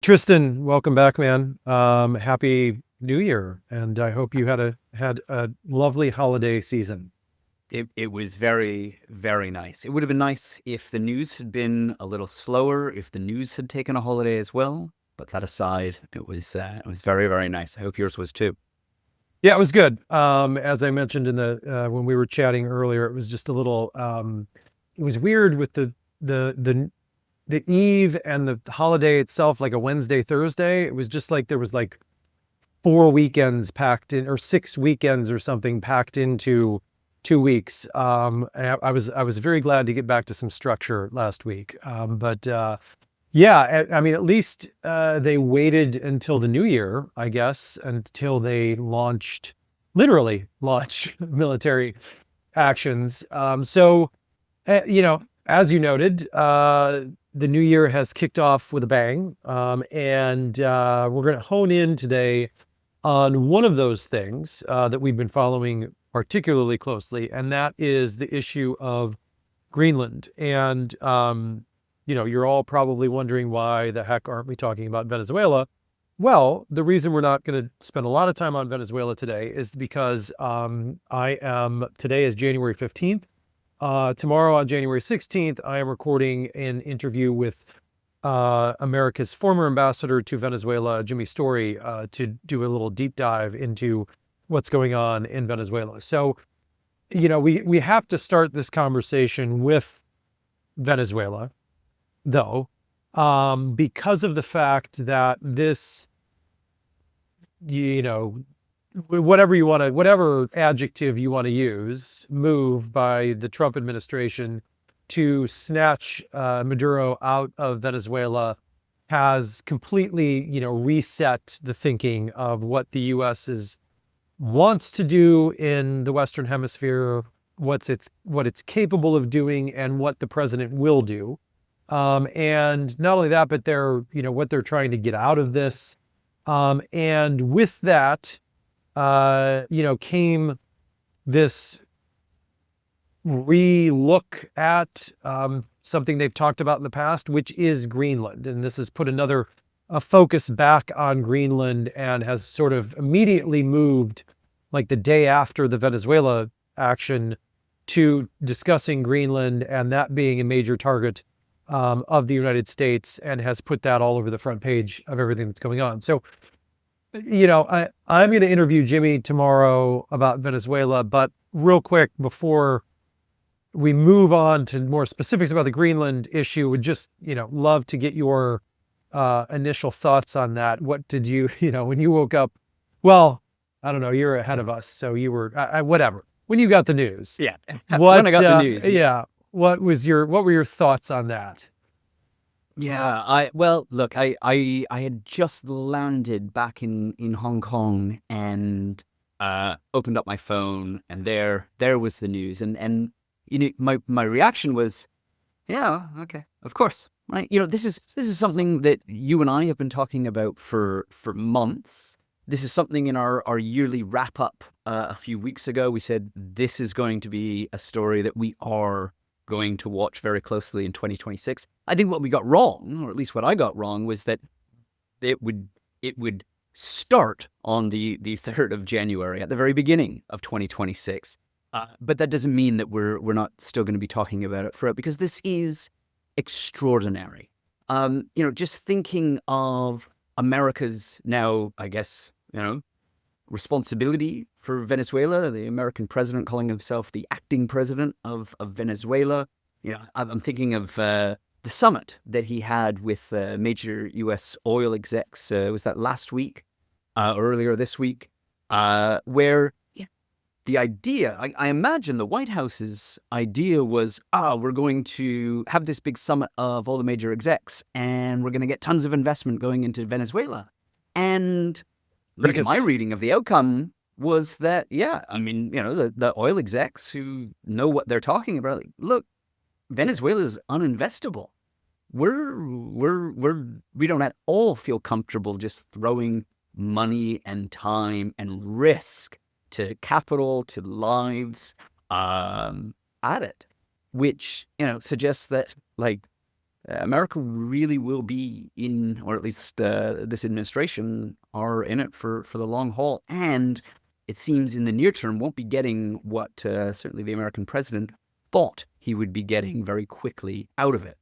Tristen, welcome back, man. Happy New Year, and I hope you had a lovely holiday season. It was very, very nice. It would have been nice if the news had been a little slower, if the news had taken a holiday as well. But that aside, it was very, very nice. I hope yours was too. Yeah, it was good. As I mentioned in the when we were chatting earlier, it was just a little. It was weird with the the the eve and the holiday itself, like a Wednesday, Thursday. It was just like there was like 4 weekends packed in, or 6 weekends or something packed into 2 weeks. I was very glad to get back to some structure last week. But yeah, I mean, at least they waited until the new year, I guess, until they literally launched military actions. So, as you noted, the new year has kicked off with a bang. And we're going to hone in today on one of those things that we've been following particularly closely, and that is the issue of Greenland. And, you're all probably wondering, why the heck aren't we talking about Venezuela? Well, the reason we're not going to spend a lot of time on Venezuela today is because today is January 15th. Tomorrow on January 16th, I am recording an interview with America's former ambassador to Venezuela, Jimmy Story, to do a little deep dive into what's going on in Venezuela. So, we have to start this conversation with Venezuela, though, because of the fact that this, you know, whatever adjective you want to use, move by the Trump administration to snatch Maduro out of Venezuela has completely, reset the thinking of what the U.S. wants to do in the Western Hemisphere, what it's capable of doing, and what the president will do. And not only that, but what they're trying to get out of this. And with that, came this re-look at something they've talked about in the past, which is Greenland. And this has put a focus back on Greenland, and has sort of immediately moved, like the day after the Venezuela action, to discussing Greenland and that being a major target of the United States, and has put that all over the front page of everything that's going on. So, I'm going to interview Jimmy tomorrow about Venezuela, but real quick, before we move on to more specifics about the Greenland issue, would just, love to get your initial thoughts on that. What did you, when you woke up? Well, I don't know, you're ahead of us, so you were, whatever. When you got the news. Yeah, when I got the news. Yeah. What were your thoughts on that? Yeah, look, I had just landed back in Hong Kong, and opened up my phone, and there was the news, and my reaction was, yeah, okay, of course, right. This is something that you and I have been talking about for months. This is something in our yearly wrap up a few weeks ago. We said this is going to be a story that we are going to watch very closely in 2026. I think what we got wrong, or at least what I got wrong, was that it would start on the 3rd of January, at the very beginning of 2026. But that doesn't mean that we're not still going to be talking about it throughout, because this is extraordinary. Just thinking of America's now, I guess, responsibility for Venezuela, the American president calling himself the acting president of Venezuela. I'm thinking of the summit that he had with major U.S. oil execs. Was that last week or earlier this week? Where the idea, I imagine the White House's idea was, we're going to have this big summit of all the major execs, and we're going to get tons of investment going into Venezuela. And my reading of the outcome was that, the oil execs who know what they're talking about, like, look, Venezuela is uninvestable. We don't at all feel comfortable just throwing money and time and risk to capital, to lives, at it, which, suggests that, like, America really will be in, or at least this administration are in it for the long haul. And it seems in the near term won't be getting what certainly the American president thought he would be getting very quickly out of it.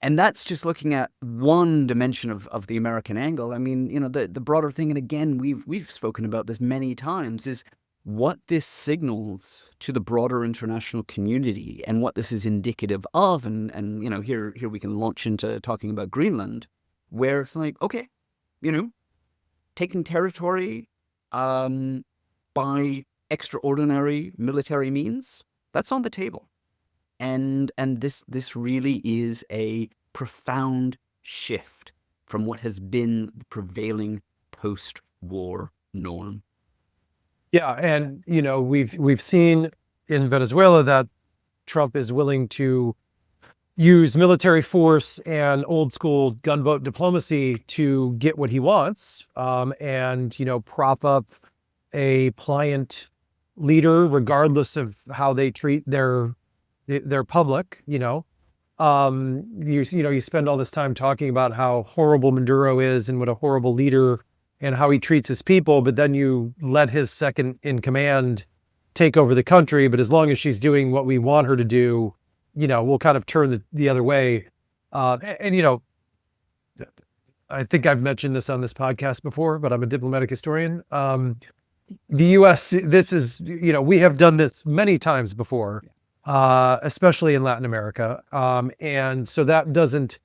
And that's just looking at one dimension of the American angle. I mean, the broader thing, and again, we've spoken about this many times, is what this signals to the broader international community and what this is indicative of. And here we can launch into talking about Greenland, where it's like, okay, taking territory by extraordinary military means, that's on the table. And this really is a profound shift from what has been the prevailing post-war norm. Yeah, and we've seen in Venezuela that Trump is willing to use military force and old school gunboat diplomacy to get what he wants, and prop up a pliant leader regardless of how they treat their public. You spend all this time talking about how horrible Maduro is and what a horrible leader and how he treats his people, but then you let his second in command take over the country. But as long as she's doing what we want her to do, we'll kind of turn the other way. I think I've mentioned this on this podcast before, but I'm a diplomatic historian. The U.S., this is, we have done this many times before, especially in Latin America. And so that doesn't,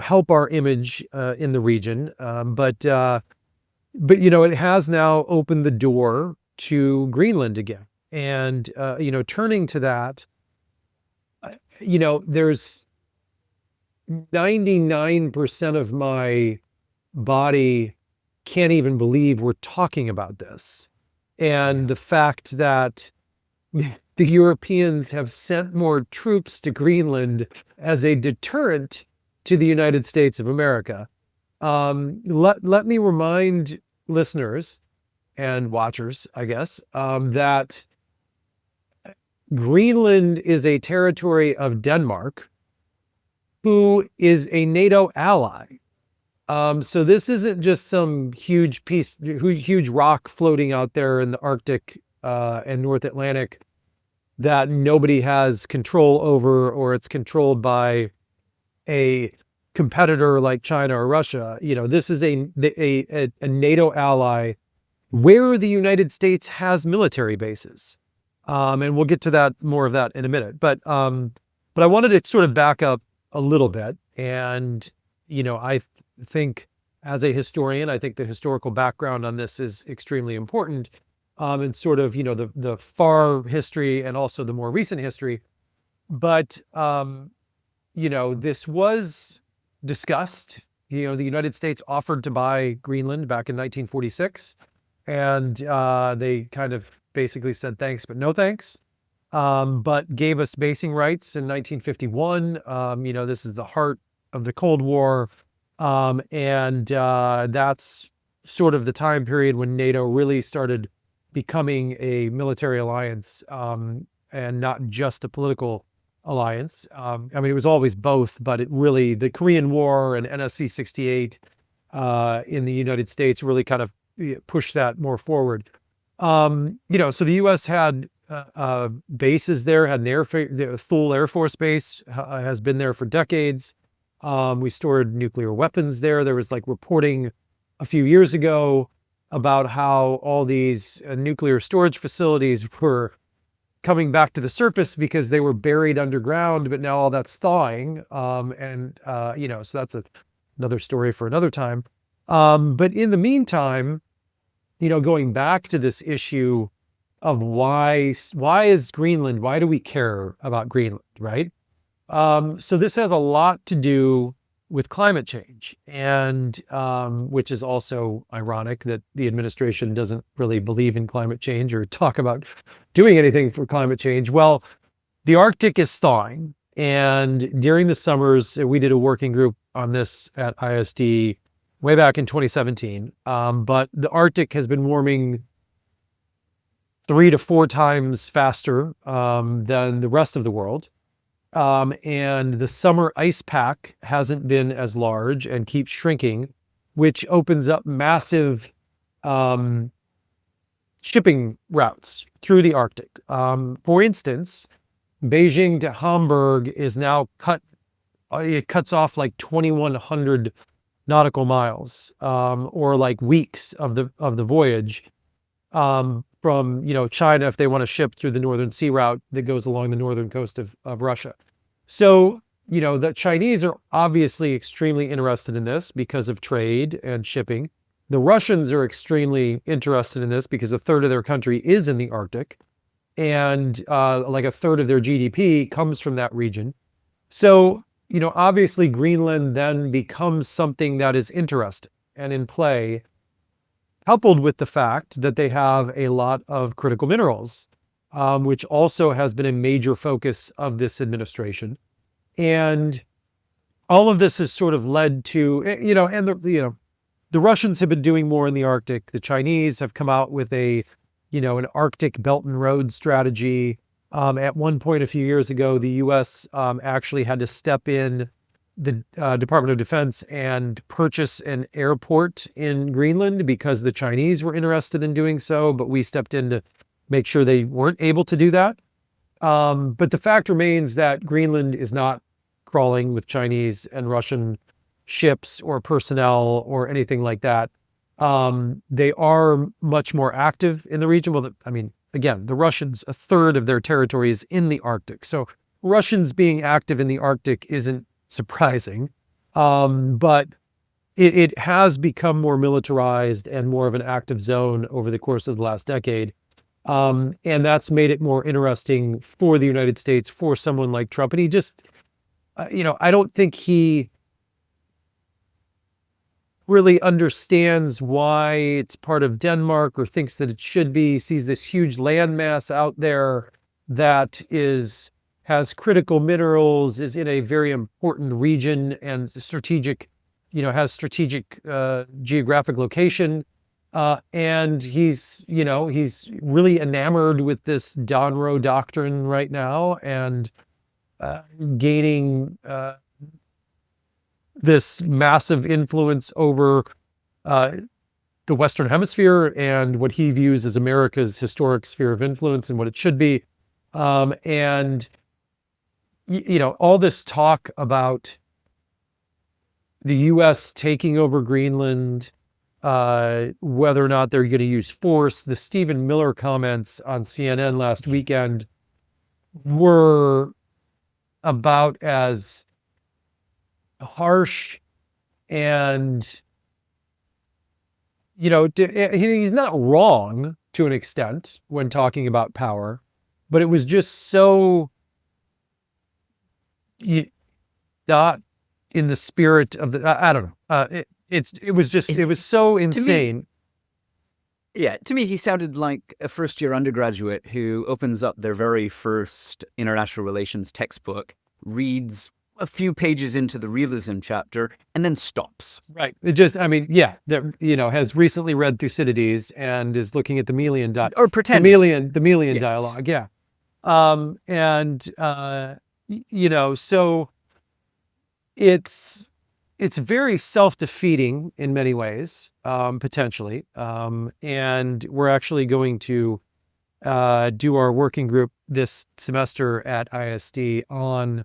help our image in the region. But it has now opened the door to Greenland again. And, turning to that, there's 99% of my body can't even believe we're talking about this. And the fact that the Europeans have sent more troops to Greenland as a deterrent to the United States of America. Let me remind listeners and watchers, I guess, that Greenland is a territory of Denmark, who is a NATO ally. So this isn't just some huge rock floating out there in the Arctic and North Atlantic that nobody has control over, or it's controlled by a competitor like China or Russia. This is a NATO ally where the United States has military bases. And we'll get to more of that in a minute. But I wanted to sort of back up a little bit. And, I think as a historian, I think the historical background on this is extremely important. And sort of, the far history and also the more recent history. But, this was discussed. The United States offered to buy Greenland back in 1946. And they kind of basically said thanks, but no thanks. But gave us basing rights in 1951. This is the heart of the Cold War. And that's sort of the time period when NATO really started becoming a military alliance, and not just a political alliance. It was always both, but the Korean War and NSC 68 in the United States really kind of pushed that more forward. So the U.S. had bases there, had the Thule Air Force Base has been there for decades. We stored nuclear weapons there. There was reporting a few years ago about how all these nuclear storage facilities were coming back to the surface because they were buried underground, but now all that's thawing. So that's another story for another time. But in the meantime, going back to this issue of why is Greenland, why do we care about Greenland, right? So this has a lot to do with climate change, and which is also ironic that the administration doesn't really believe in climate change or talk about doing anything for climate change. Well, the Arctic is thawing, and during the summers, we did a working group on this at ISD way back in 2017. But the Arctic has been warming 3 to 4 times faster than the rest of the world. and the summer ice pack hasn't been as large and keeps shrinking, which opens up massive shipping routes through the Arctic. For instance, Beijing to Hamburg is now it cuts off like 2,100 nautical miles, or like weeks of the voyage, from, China, if they want to ship through the Northern Sea route that goes along the northern coast of Russia. So, the Chinese are obviously extremely interested in this because of trade and shipping. The Russians are extremely interested in this because a third of their country is in the Arctic, and like a third of their GDP comes from that region. So, obviously Greenland then becomes something that is interesting and in play, coupled with the fact that they have a lot of critical minerals, which also has been a major focus of this administration. And all of this has sort of led to, and the Russians have been doing more in the Arctic. The Chinese have come out with an Arctic Belt and Road strategy. At one point a few years ago, the U.S. Actually had to step in, the Department of Defense, and purchase an airport in Greenland because the Chinese were interested in doing so, but we stepped in to make sure they weren't able to do that. But the fact remains that Greenland is not crawling with Chinese and Russian ships or personnel or anything like that. They are much more active in the region. Well, again, the Russians, a third of their territory is in the Arctic. So Russians being active in the Arctic isn't surprising. But it has become more militarized and more of an active zone over the course of the last decade. And that's made it more interesting for the United States, for someone like Trump. And he just, I don't think he really understands why it's part of Denmark or thinks that it should be. Sees this huge landmass out there that has critical minerals, is in a very important region and strategic, has strategic geographic location. And he's really enamored with this Donroe Doctrine right now, and gaining this massive influence over the Western Hemisphere and what he views as America's historic sphere of influence and what it should be. And all this talk about the U.S. taking over Greenland, whether or not they're going to use force. The Stephen Miller comments on CNN last weekend were about as harsh and, he's not wrong to an extent when talking about power, but it was just so not in the spirit of I don't know. It was so insane. To me, he sounded like a first-year undergraduate who opens up their very first international relations textbook, reads a few pages into the realism chapter, and then stops. Right. It just, that, has recently read Thucydides and is looking at the Melian or pretending the Melian dialogue. Yeah. So it's very self-defeating in many ways, potentially. And we're actually going to do our working group this semester at ISD on,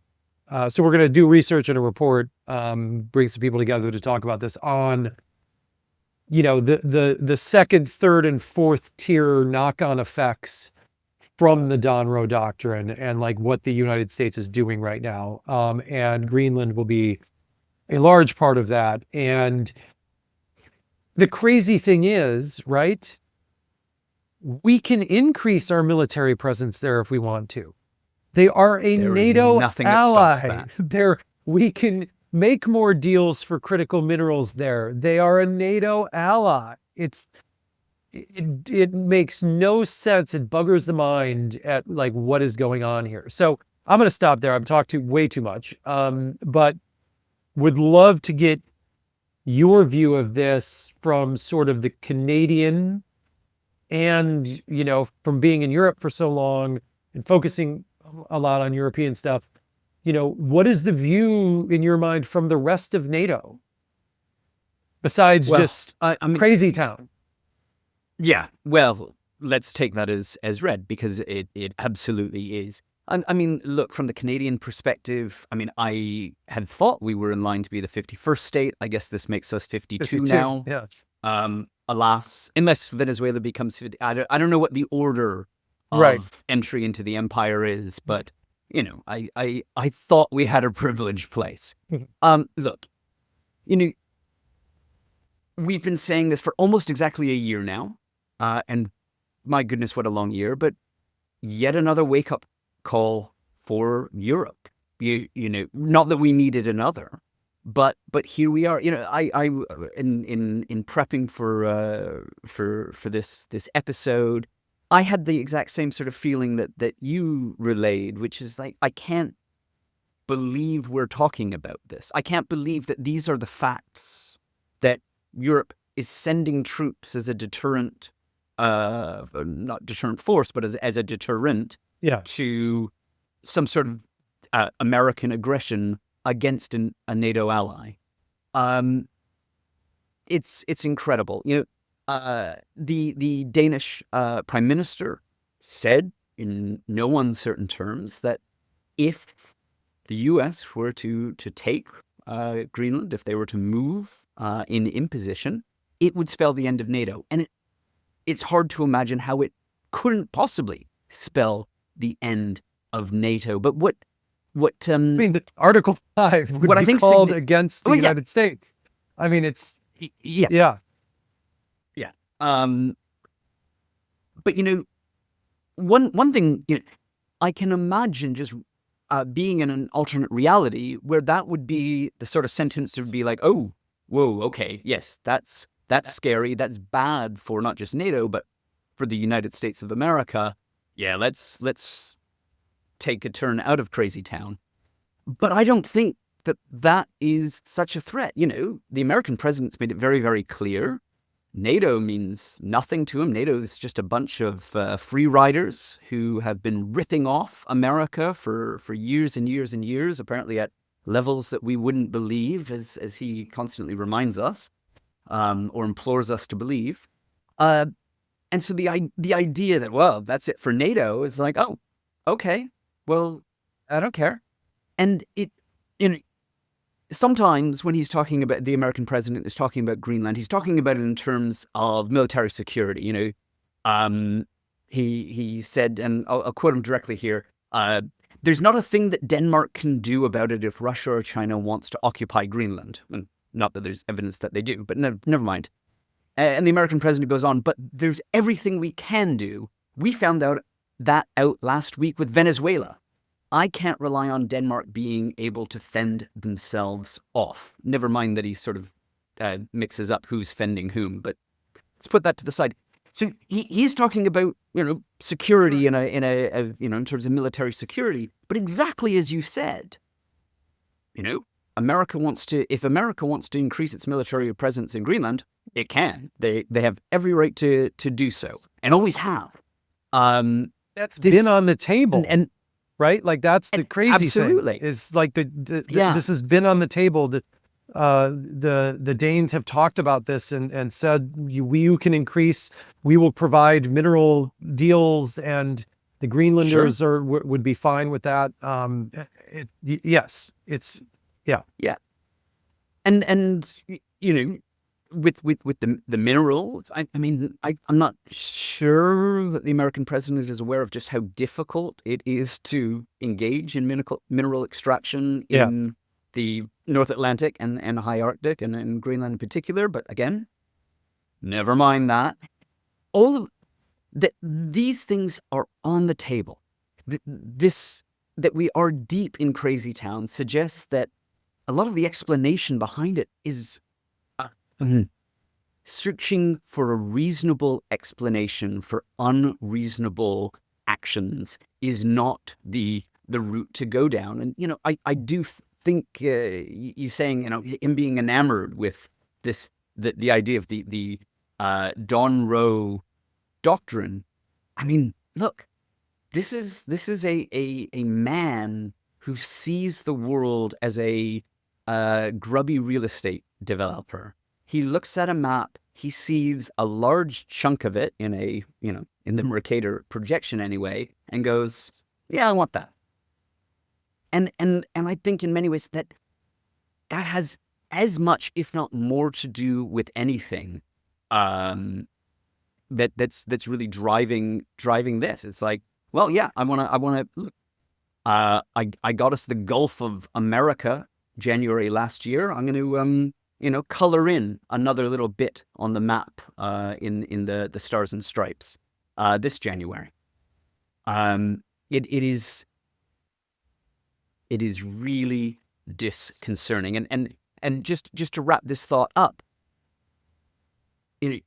so we're going to do research and a report, bring some people together to talk about this on, the second, third, and fourth tier knock-on effects from the Donroe Doctrine and like what the United States is doing right now. And Greenland will be a large part of that. And the crazy thing is, right, we can increase our military presence there if we want to. They are a NATO ally. We can make more deals for critical minerals there. They are a NATO ally. It makes no sense. It buggers the mind at like what is going on here. So I'm going to stop there. I've talked way too much, but would love to get your view of this from sort of the Canadian and, from being in Europe for so long and focusing a lot on European stuff, what is the view in your mind from the rest of NATO besides just I mean, crazy town? yeah. Well, let's take that as read, because it absolutely is. I mean, look, from the Canadian perspective, I mean, I had thought we were in line to be the 51st state. I guess this makes us 52 now. Yeah. Alas, unless Venezuela becomes 50, I don't know what the order Right. of entry into the empire is, but I thought we had a privileged place. Look, we've been saying this for almost exactly a year now, and my goodness, what a long year! But yet another wake-up call for Europe. Not that we needed another, but here we are. I in prepping for this episode, I had the exact same sort of feeling that you relayed, which is like, I can't believe we're talking about this. I can't believe that these are the facts, that Europe is sending troops as a deterrent, not deterrent force, but as a deterrent to some sort of American aggression against a NATO ally. It's incredible. The Danish prime minister said in no uncertain terms that if the U.S. were to take Greenland, if they were to move in imposition, it would spell the end of NATO. And it's hard to imagine how it couldn't possibly spell the end of NATO. But what I mean, the Article 5 would what be I think called against the United States. I mean, it's yeah. But one thing, I can imagine just being in an alternate reality where that would be the sort of sentence that would be like, oh, whoa, okay, yes, that's scary, that's bad for not just NATO but for the United States of America. Yeah, let's take a turn out of crazy town. But I don't think that is such a threat. The American president's made it very, very clear. NATO means nothing to him. NATO is just a bunch of free riders who have been ripping off America for years and years and years, apparently at levels that we wouldn't believe, as he constantly reminds us, or implores us to believe. And so the idea that, well, that's it for NATO is like, oh, okay, well, I don't care. And sometimes when he's talking about, the American president is talking about Greenland, he's talking about it in terms of military security. He said, and I'll quote him directly here, there's not a thing that Denmark can do about it if Russia or China wants to occupy Greenland. And not that there's evidence that they do, but never mind. And the American president goes on, but there's everything we can do. We found out last week with Venezuela. I can't rely on Denmark being able to fend themselves off. Never mind that he sort of mixes up who's fending whom, but let's put that to the side. So he's talking about, security in terms of military security, but exactly as you said, if America wants to increase its military presence in Greenland, it can. They have every right to do so, and always have. That's been on the table. And right? Like that's the crazy absolutely. thing. Is like this has been on the table. That the Danes have talked about this and said we will provide mineral deals, and the Greenlanders would be fine with that. And with the minerals, I mean, I'm not sure that the American president is aware of just how difficult it is to engage in mineral extraction in the North Atlantic and High Arctic and in Greenland in particular. But again, never mind that. All of these things are on the table. That we are deep in crazy town suggests that a lot of the explanation behind it is searching for a reasonable explanation for unreasonable actions is not the route to go down. And, I do think you saying, him being enamored with the idea of the Don Rowe doctrine. I mean, look, this is a man who sees the world as a grubby real estate developer. He looks at a map, he sees a large chunk of it in a, in the Mercator projection anyway, and goes, yeah, I want that. And I think in many ways that has as much, if not more, to do with anything that's really driving this. It's like, well, yeah, I wanna look. I got us the Gulf of America January last year. I'm going to color in another little bit on the map in the Stars and Stripes this January. It is really disconcerting. And just to wrap this thought up,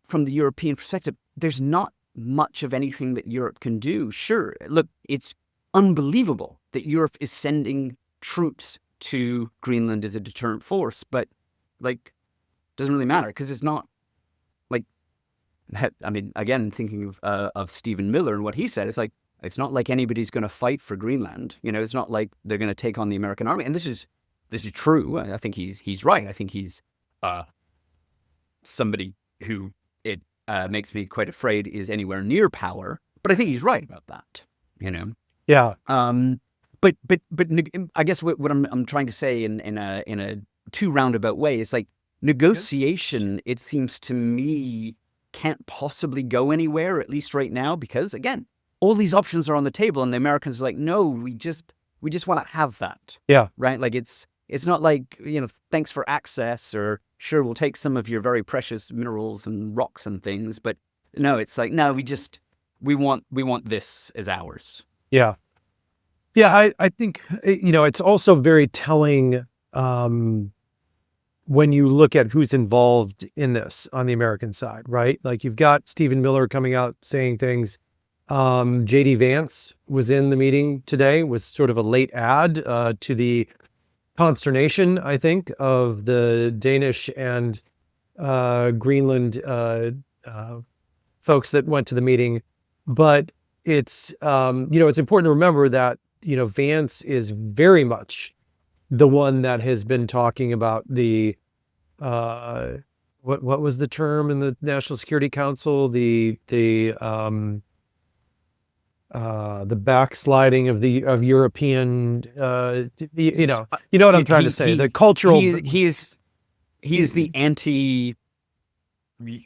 from the European perspective, there's not much of anything that Europe can do. Sure, look, it's unbelievable that Europe is sending troops to Greenland as a deterrent force, but doesn't really matter because it's not I mean, again, thinking of Stephen Miller and what he said, it's not like anybody's going to fight for Greenland. It's not like they're going to take on the American army. And this is true. I think he's right. I think he's somebody who it makes me quite afraid is anywhere near power. But I think he's right about that. Yeah. But I guess what I'm trying to say in a too roundabout way is negotiation. It seems to me can't possibly go anywhere, at least right now, because again, all these options are on the table, and the Americans are like, no, we just want to have that. Yeah. Right. It's not like, thanks for access, or sure, we'll take some of your very precious minerals and rocks and things, but no, it's like, no, we want this as ours. Yeah. Yeah, I think, it's also very telling when you look at who's involved in this on the American side, right? You've got Stephen Miller coming out saying things. J.D. Vance was in the meeting today, was sort of a late add to the consternation, I think, of the Danish and Greenland folks that went to the meeting. But it's, it's important to remember that, Vance is very much the one that has been talking about the, what was the term in the National Security Council? The backsliding of European, you know what I'm trying to say. The cultural. He is the anti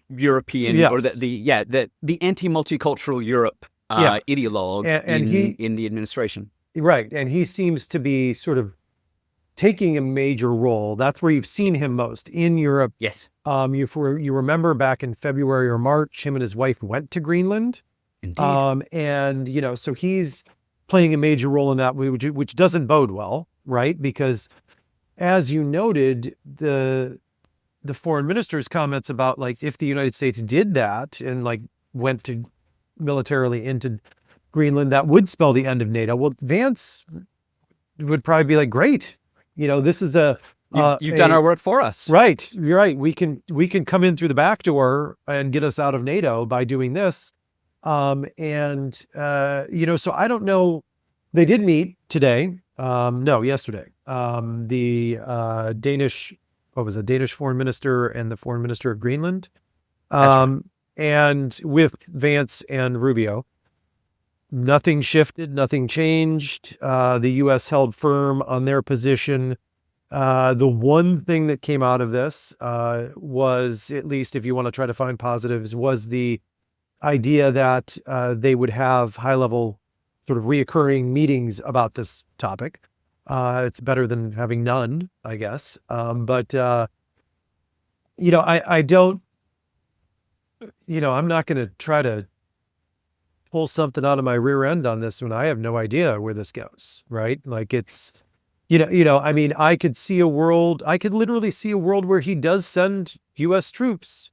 European, yes. or the anti multicultural Europe ideologue in the administration. Right. And he seems to be sort of taking a major role. That's where you've seen him most in Europe. Yes. You remember back in February or March, him and his wife went to Greenland. Indeed. And, so he's playing a major role in that, which doesn't bode well, right? Because as you noted, the foreign minister's comments about if the United States did that and went to militarily into Greenland, that would spell the end of NATO. Well, Vance would probably be great. This is you've done our work for us. Right. You're right. We can come in through the back door and get us out of NATO by doing this. So I don't know. They did meet today. Yesterday. The Danish foreign minister and the foreign minister of Greenland. Right. And with Vance and Rubio. Nothing shifted, nothing changed. The U.S. held firm on their position. The one thing that came out of this was, at least if you want to try to find positives, was the idea that they would have high-level sort of reoccurring meetings about this topic. It's better than having none, I guess. But I don't, I'm not going to try to pull something out of my rear end on this when I have no idea where this goes, right? It's, I mean, I could literally see a world where he does send U.S. troops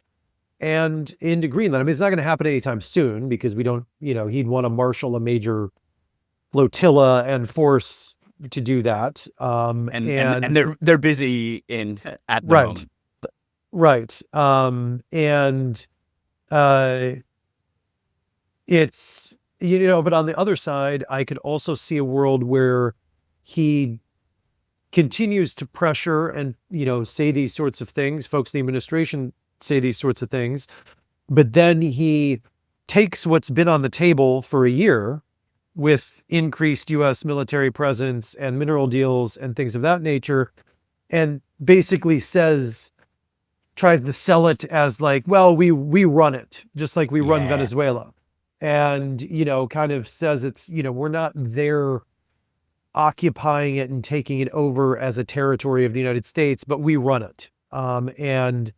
and into Greenland. I mean, it's not going to happen anytime soon because we don't, he'd want to marshal a major flotilla and force to do that. And they're busy at the moment. Right. It's, but on the other side, I could also see a world where he continues to pressure and, say these sorts of things. Folks in the administration say these sorts of things, but then he takes what's been on the table for a year with increased U.S. military presence and mineral deals and things of that nature, and basically tries to sell it as like, well, we run it just like we run Venezuela. And, kind of says it's, we're not there occupying it and taking it over as a territory of the United States, but we run it. And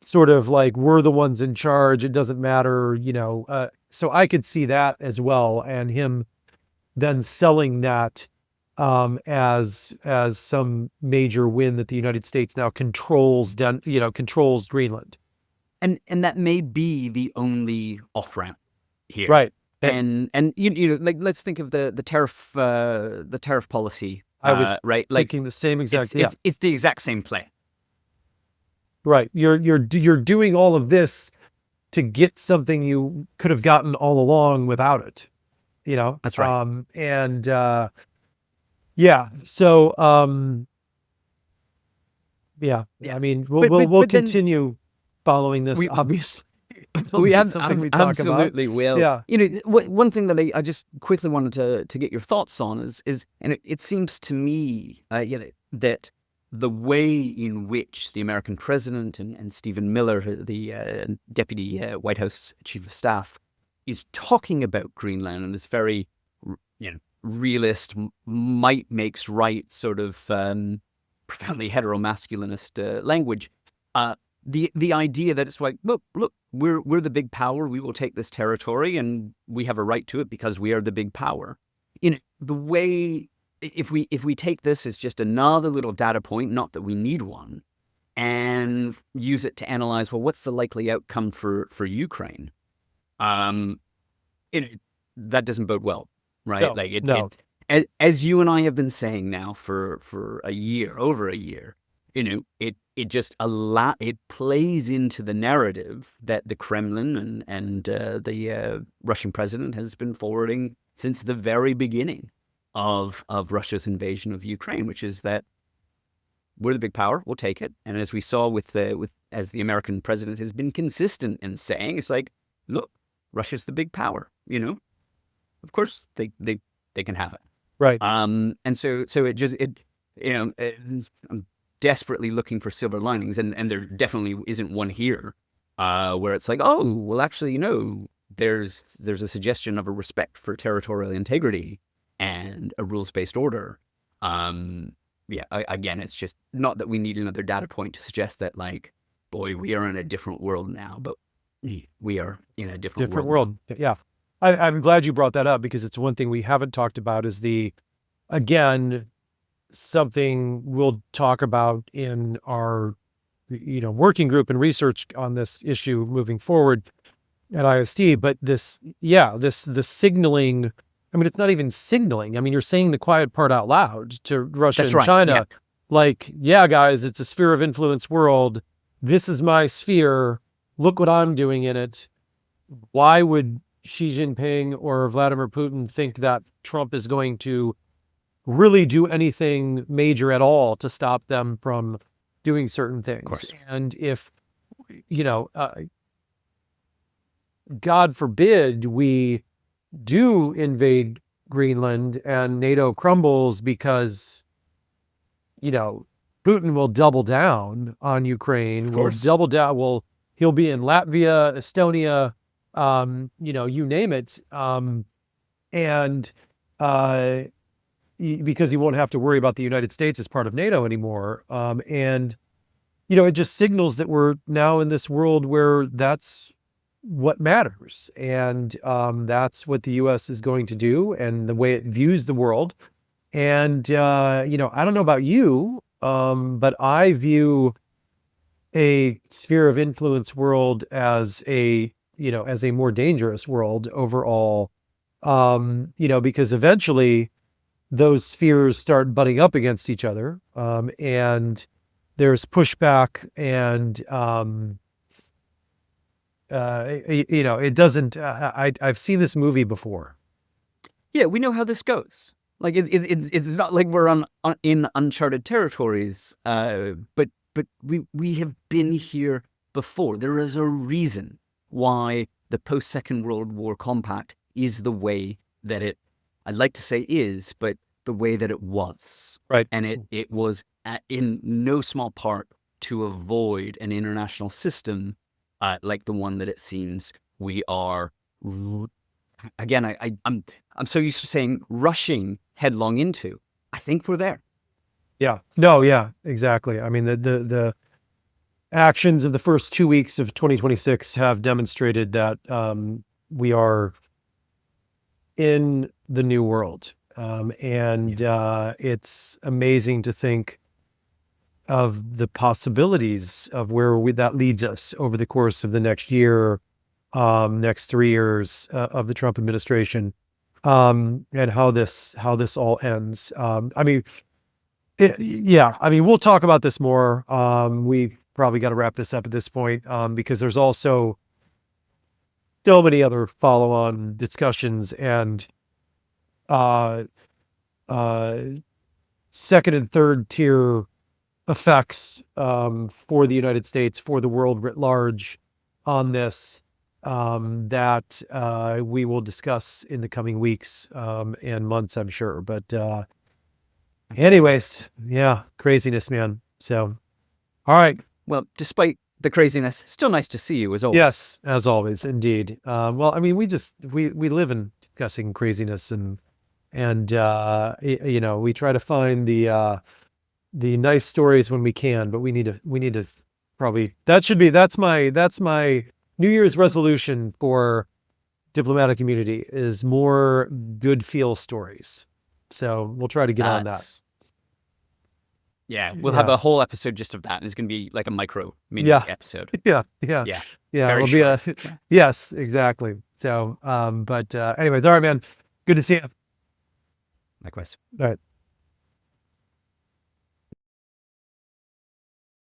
sort of like, we're the ones in charge. It doesn't matter, so I could see that as well. And him then selling that as some major win that the United States now controls Greenland. And that may be the only off ramp here, right? And like, let's think of the tariff policy. I was right, like thinking the same exact. It's the exact same play. Right, you're doing all of this to get something you could have gotten all along without it. That's right. And yeah, so yeah. I mean, we'll continue following this. Obviously, we have something we talk absolutely about. will. Yeah. One thing that I just quickly wanted to get your thoughts on is and it seems to me that the way in which the American president and Stephen Miller, the deputy White House chief of staff, is talking about Greenland in this very realist, might makes right sort of profoundly heteromasculinist language. The idea that it's like, look, we're the big power. We will take this territory, and we have a right to it because we are the big power. The way, if we take this as just another little data point, not that we need one, and use it to analyze, well, what's the likely outcome for Ukraine? That doesn't bode well, right? No. As you and I have been saying now for over a year, it plays into the narrative that the Kremlin and the Russian president has been forwarding since the very beginning of Russia's invasion of Ukraine, which is that we're the big power, we'll take it. And as we saw as the American president has been consistent in saying, it's like, look, Russia's the big power, Of course they can have it. Right. And so I'm desperately looking for silver linings, and there definitely isn't one here, where it's like, oh, well, actually, there's a suggestion of a respect for territorial integrity and a rules-based order. Again, it's just not that we need another data point to suggest that, like, boy, we are in a different world now, but we are in a different world. Yeah. I'm glad you brought that up, because it's one thing we haven't talked about is something we'll talk about in our, working group and research on this issue moving forward at ISD. But the signaling, I mean, it's not even signaling. I mean, you're saying the quiet part out loud to Russia and China. Yeah. Like, yeah, guys, it's a sphere of influence world. This is my sphere. Look what I'm doing in it. Why would Xi Jinping or Vladimir Putin think that Trump is going to really do anything major at all to stop them from doing certain things? Of course. And if, God forbid we do invade Greenland and NATO crumbles, because, Putin will double down on Ukraine. Will double down. He'll be in Latvia, Estonia, you name it. Because he won't have to worry about the United States as part of NATO anymore. It just signals that we're now in this world where that's what matters. And that's what the U.S. is going to do, and the way it views the world. And, I don't know about you, but I view a sphere of influence world as a more dangerous world overall, because eventually those spheres start butting up against each other, and there's pushback, and it doesn't. I've seen this movie before. Yeah, we know how this goes. Like it's not like we're in uncharted territories. But we have been here before. There is a reason why the post-Second World War compact is the way that it, I'd like to say is, but the way that it was. Right. And it was in no small part to avoid an international system like the one that it seems we are, again, I'm so used to saying rushing headlong into. I think we're there. Yeah. No, yeah, exactly. I mean, the actions of the first 2 weeks of 2026 have demonstrated that we are in the new world. It's amazing to think of the possibilities of where that leads us over the course of the next year, next 3 years of the Trump administration, and how this all ends. I mean, we'll talk about this more. We've probably got to wrap this up at this point, because there's also so many other follow-on discussions and second and third tier effects for the United States, for the world writ large on this, that we will discuss in the coming weeks and months, I'm sure. But anyways, yeah, craziness, man. So, all right. Well, despite the craziness, still nice to see you as always. Yes, as always, indeed. Well, I mean, we live in discussing craziness, and we try to find the nice stories when we can, but we need to probably, that's my New Year's resolution for diplomatic community is more good feel stories. So we'll try to get on that. Yeah, we'll have a whole episode just of that, and it's going to be like a mini episode. Yeah. Very It'll be yes, exactly. So, anyways, all right, man. Good to see you. Likewise. All right.